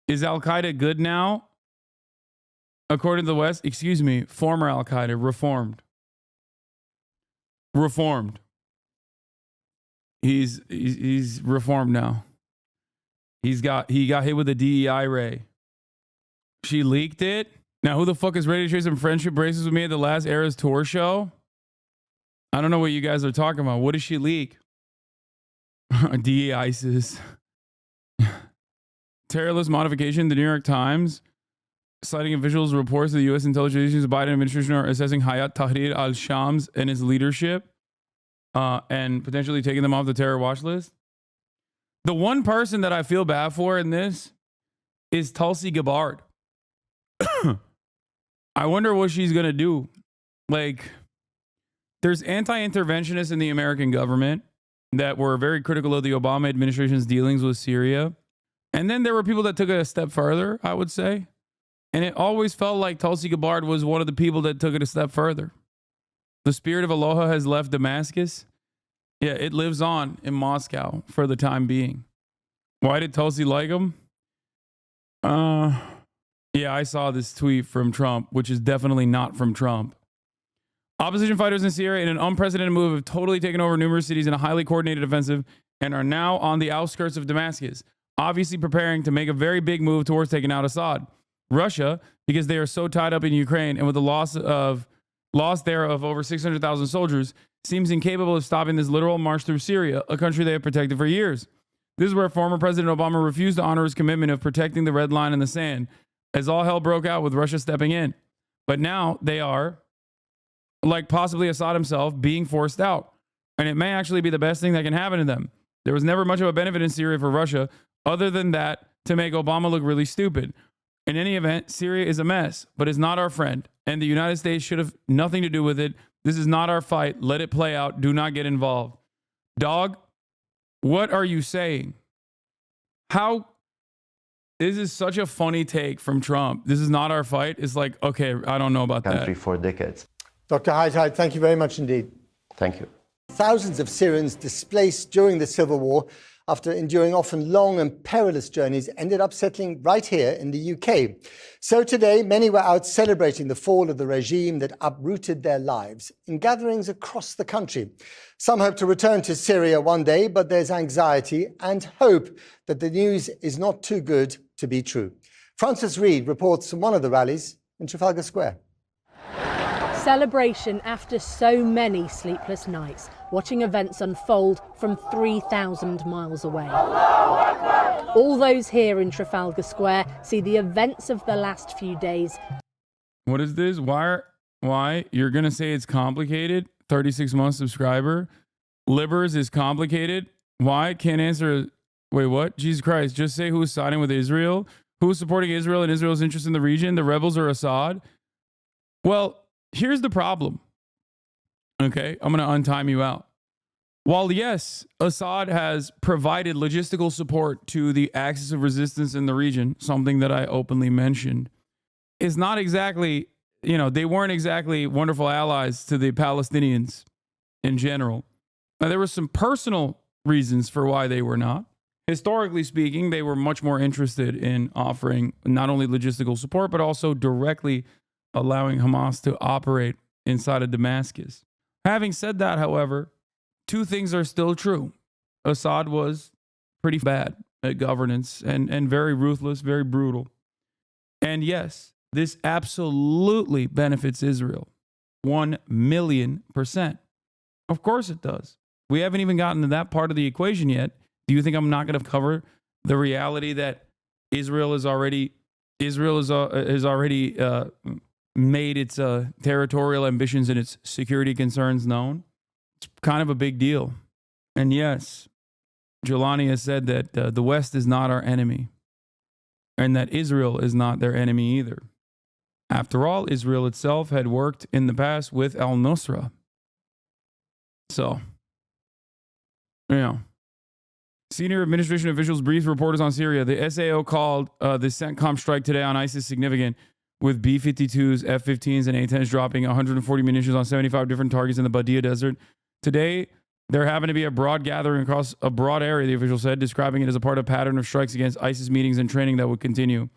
Is al-Qaeda good now? according to the West, excuse me, former Al-Qaeda, reformed. Reformed. He's reformed now. He got hit with a DEI ray. She leaked it. Now, who the fuck is ready to trade some friendship bracelets with me at the last Eras tour show? I don't know what you guys are talking about. What did she leak? DE ISIS. Terrorless modification. The New York Times, citing officials' reports that the U.S. intelligence agencies of the Biden administration are assessing Hayat Tahrir al-Shams and his leadership and potentially taking them off the terror watch list. The one person that I feel bad for in this is Tulsi Gabbard. I wonder what she's going to do. Like, there's anti-interventionists in the American government that were very critical of the Obama administration's dealings with Syria. And then there were people that took it a step further, I would say. And it always felt like Tulsi Gabbard was one of the people that took it a step further. The spirit of Aloha has left Damascus. Yeah, it lives on in Moscow for the time being. Why did Tulsi like him? Yeah, I saw this tweet from Trump, which is definitely not from Trump. Opposition fighters in Syria, in an unprecedented move, have totally taken over numerous cities in a highly coordinated offensive and are now on the outskirts of Damascus, obviously preparing to make a very big move towards taking out Assad. Russia, because they are so tied up in Ukraine and with the loss there of over 600,000 soldiers, seems incapable of stopping this literal march through Syria, a country they have protected for years. This is where former President Obama refused to honor his commitment of protecting the red line in the sand, as all hell broke out with Russia stepping in. But now they are, like possibly Assad himself, being forced out. And it may actually be the best thing that can happen to them. There was never much of a benefit in Syria for Russia, other than that to make Obama look really stupid. In any event, Syria is a mess, but it's not our friend. And the United States should have nothing to do with it. This is not our fight. Let it play out. Do not get involved. Dog, what are you saying? How? This is such a funny take from Trump. This is not our fight. It's like, okay, I don't know about Country that. for decades. Dr. Hyde, thank you very much indeed. Thank you. Thousands of Syrians displaced during the civil war after enduring often long and perilous journeys ended up settling right here in the UK. So today, many were out celebrating the fall of the regime that uprooted their lives in gatherings across the country. Some hope to return to Syria one day, but there's anxiety and hope that the news is not too good to be true. Francis Reid reports from one of the rallies in Trafalgar Square. Celebration after so many sleepless nights, watching events unfold from 3,000 miles away. All those here in Trafalgar Square see the events of the last few days. What is this? Why? You're going to say it's complicated? 36-month subscriber. Libers is complicated. Why? Can't answer. Wait, what? Jesus Christ. Just say who's siding with Israel. Who's supporting Israel and Israel's interest in the region? The rebels or Assad? Well, here's the problem. Okay, I'm going to untime you out. While yes, Assad has provided logistical support to the axis of resistance in the region, something that I openly mentioned, is not exactly, they weren't exactly wonderful allies to the Palestinians in general. Now, there were some personal reasons for why they were not. Historically speaking, they were much more interested in offering not only logistical support, but also directly allowing Hamas to operate inside of Damascus. Having said that, however, two things are still true. Assad was pretty bad at governance and very ruthless, very brutal. And yes, this absolutely benefits Israel. 1,000,000%. Of course it does. We haven't even gotten to that part of the equation yet. Do you think I'm not going to cover the reality that Israel has already made its territorial ambitions and its security concerns known? It's kind of a big deal. And yes, Jelani has said that the West is not our enemy and that Israel is not their enemy either. After all, Israel itself had worked in the past with al-Nusra. So, Senior administration officials briefed reporters on Syria. The SAO called the CENTCOM strike today on ISIS significant, with B-52s, F-15s, and A-10s dropping 140 munitions on 75 different targets in the Badia Desert. Today, there happened to be a broad gathering across a broad area, the official said, describing it as a part of a pattern of strikes against ISIS meetings and training that would continue.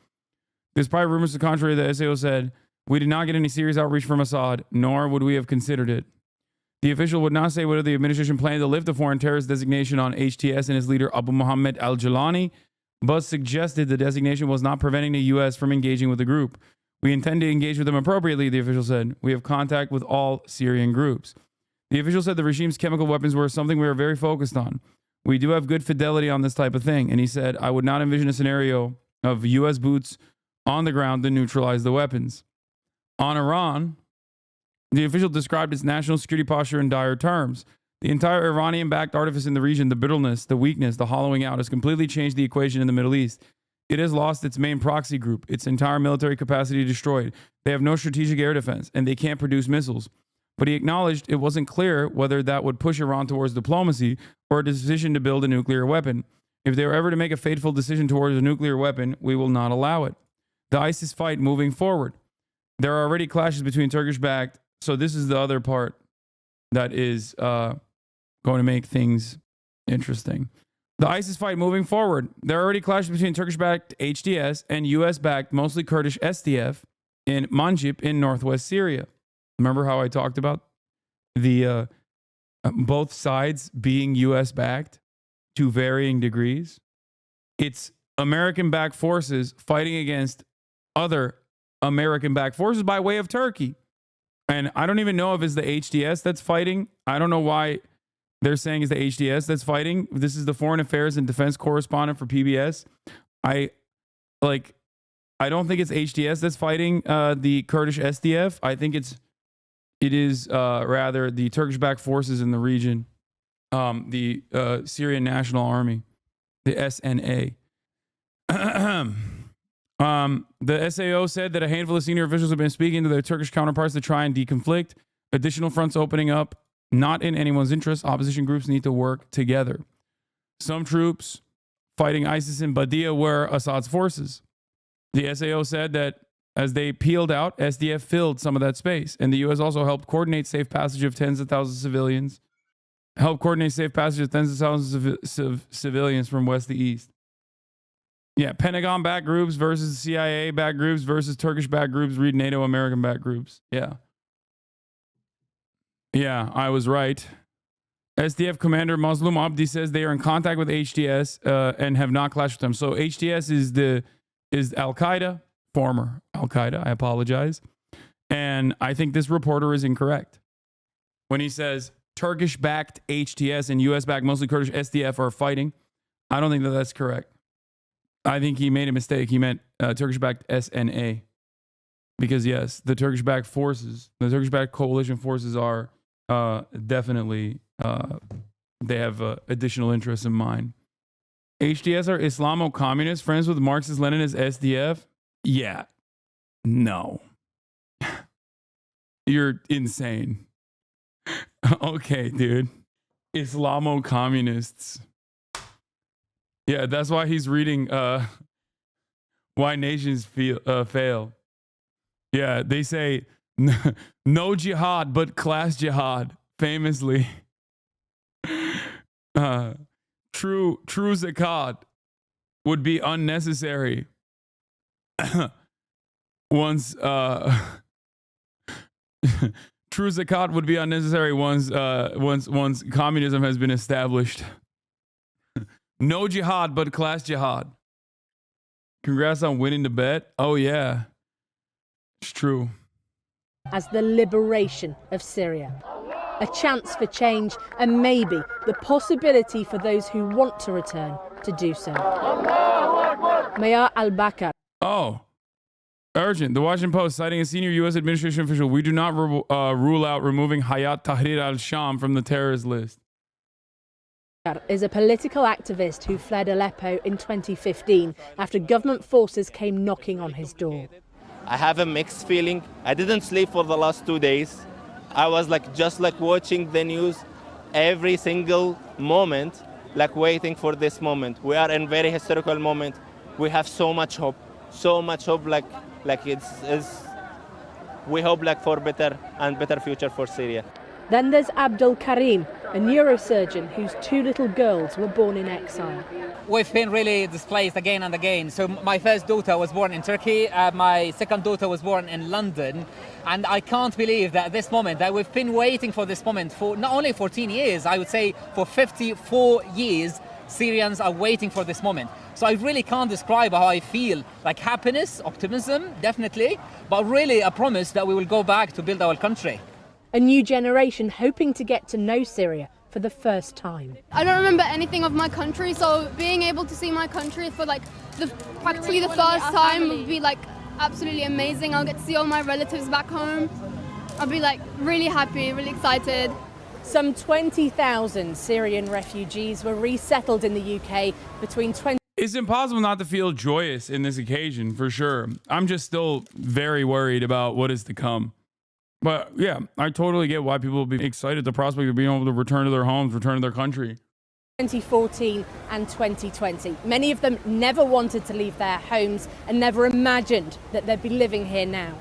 Despite rumors to the contrary, the SAO said We did not get any serious outreach from Assad, nor would we have considered it. The official would not say whether the administration planned to lift the foreign terrorist designation on HTS and its leader Abu Mohammed al-Jalani, but suggested the designation was not preventing the U.S. from engaging with the group. We intend to engage with them appropriately, the official said. We have contact with all Syrian groups. The official said the regime's chemical weapons were something we are very focused on. We do have good fidelity on this type of thing. And he said, I would not envision a scenario of U.S. boots on the ground to neutralize the weapons. On Iran, the official described its national security posture in dire terms. The entire Iranian-backed artifice in the region, the bitterness, the weakness, the hollowing out, has completely changed the equation in the Middle East. It has lost its main proxy group, its entire military capacity destroyed. They have no strategic air defense, and they can't produce missiles. But he acknowledged it wasn't clear whether that would push Iran towards diplomacy or a decision to build a nuclear weapon. If they were ever to make a fateful decision towards a nuclear weapon, we will not allow it. The ISIS fight moving forward. There are already clashes between Turkish-backed. So this is the other part that is going to make things interesting. The ISIS fight moving forward. There are already clashes between Turkish-backed HDS and US-backed, mostly Kurdish SDF in Manjib in northwest Syria. Remember how I talked about the both sides being US-backed to varying degrees? It's American-backed forces fighting against other American-backed forces by way of Turkey. And I don't even know if it's the HDS that's fighting. I don't know why they're saying it's the HDS that's fighting. This is the Foreign Affairs and Defense correspondent for PBS. I don't think it's HDS that's fighting the Kurdish SDF. I think it is rather the Turkish-backed forces in the region, the Syrian National Army, the SNA. The SAO said that a handful of senior officials have been speaking to their Turkish counterparts to try and deconflict. Additional fronts opening up, not in anyone's interest. Opposition groups need to work together. Some troops fighting ISIS in Badia were Assad's forces. The SAO said that as they peeled out, SDF filled some of that space. And the U.S. also helped coordinate safe passage of tens of thousands of civilians. Helped coordinate safe passage of tens of thousands of civilians from west to east. Yeah, Pentagon-backed groups versus CIA-backed groups versus Turkish-backed groups. Read NATO American-backed groups. Yeah. Yeah, I was right. SDF commander Mazlum Abdi says they are in contact with HTS and have not clashed with them. So HTS is Al-Qaeda, former Al-Qaeda. I apologize. And I think this reporter is incorrect when he says Turkish-backed HTS and US-backed, mostly Kurdish SDF are fighting. I don't think that that's correct. I think he made a mistake. He meant Turkish-backed SNA. Because, yes, the Turkish-backed forces, the Turkish-backed coalition forces are definitely, they have additional interests in mind. HDS are Islamo-communists, friends with Marxist-Leninist SDF? Yeah. No. You're insane. Okay, dude. Islamo-communists. Yeah, that's why he's reading Why Nations Fail. Yeah, they say no jihad, but class jihad, famously. True zakat would be unnecessary once true zakat would be unnecessary once communism has been established. No jihad, but class jihad. Congrats on winning the bet. Oh, yeah. It's true. As the liberation of Syria. A chance for change and maybe the possibility for those who want to return to do so. Mayar al-Bakr. Oh. Urgent. The Washington Post citing a senior U.S. administration official. We do not rule out removing Hayat Tahrir al-Sham from the terrorist list. Is a political activist who fled Aleppo in 2015 after government forces came knocking on his door. I have a mixed feeling. I didn't sleep for the last 2 days. I was just watching the news every single moment, waiting for this moment. We are in a very historical moment. We have so much hope, we hope for better future for Syria. Then there's Abdul Karim, a neurosurgeon whose 2 little girls were born in exile. We've been really displaced again and again. So my first daughter was born in Turkey, my second daughter was born in London, and I can't believe that at this moment, that we've been waiting for this moment for not only 14 years, I would say for 54 years, Syrians are waiting for this moment. So I really can't describe how I feel, like happiness, optimism, definitely, but really a promise that we will go back to build our country. A new generation hoping to get to know Syria for the first time. I don't remember anything of my country, so being able to see my country for like practically the first time would be like absolutely amazing. I'll get to see all my relatives back home. I'll be like really happy, really excited. Some 20,000 Syrian refugees were resettled in the UK between 20... It's impossible not to feel joyous in this occasion, for sure. I'm just still very worried about what is to come. But yeah, I totally get why people will be excited at the prospect of being able to return to their homes, return to their country. 2014 and 2020. Many of them never wanted to leave their homes and never imagined that they'd be living here now.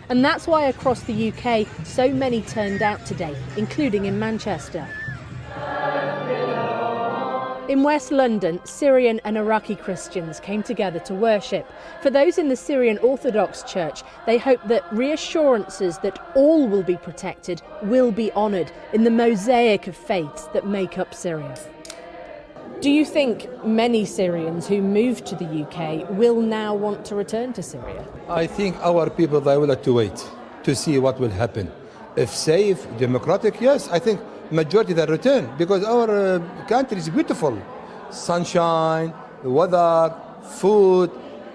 And that's why across the UK, so many turned out today, including in Manchester. In West London, Syrian and Iraqi Christians came together to worship. For those in the Syrian Orthodox Church, they hope that reassurances that all will be protected will be honoured in the mosaic of faiths that make up Syria. Do you think many Syrians who moved to the UK will now want to return to Syria? I think our people, they will have to wait to see what will happen. If safe, democratic, yes, I think majority that return, because our country is beautiful. Sunshine, weather, food,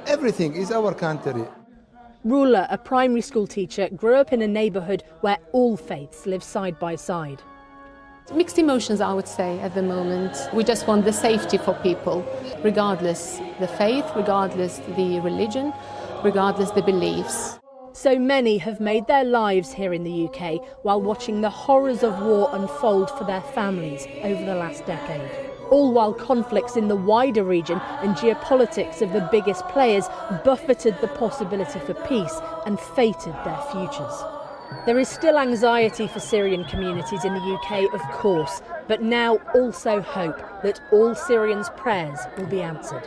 everything is our country. Rula, a primary school teacher, grew up in a neighbourhood where all faiths live side by side. Mixed emotions, I would say, at the moment. We just want the safety for people, regardless the faith, regardless the religion, regardless the beliefs. So many have made their lives here in the UK while watching the horrors of war unfold for their families over the last decade. All while conflicts in the wider region and geopolitics of the biggest players buffeted the possibility for peace and fated their futures. There is still anxiety for Syrian communities in the UK, of course, but now also hope that all Syrians' prayers will be answered.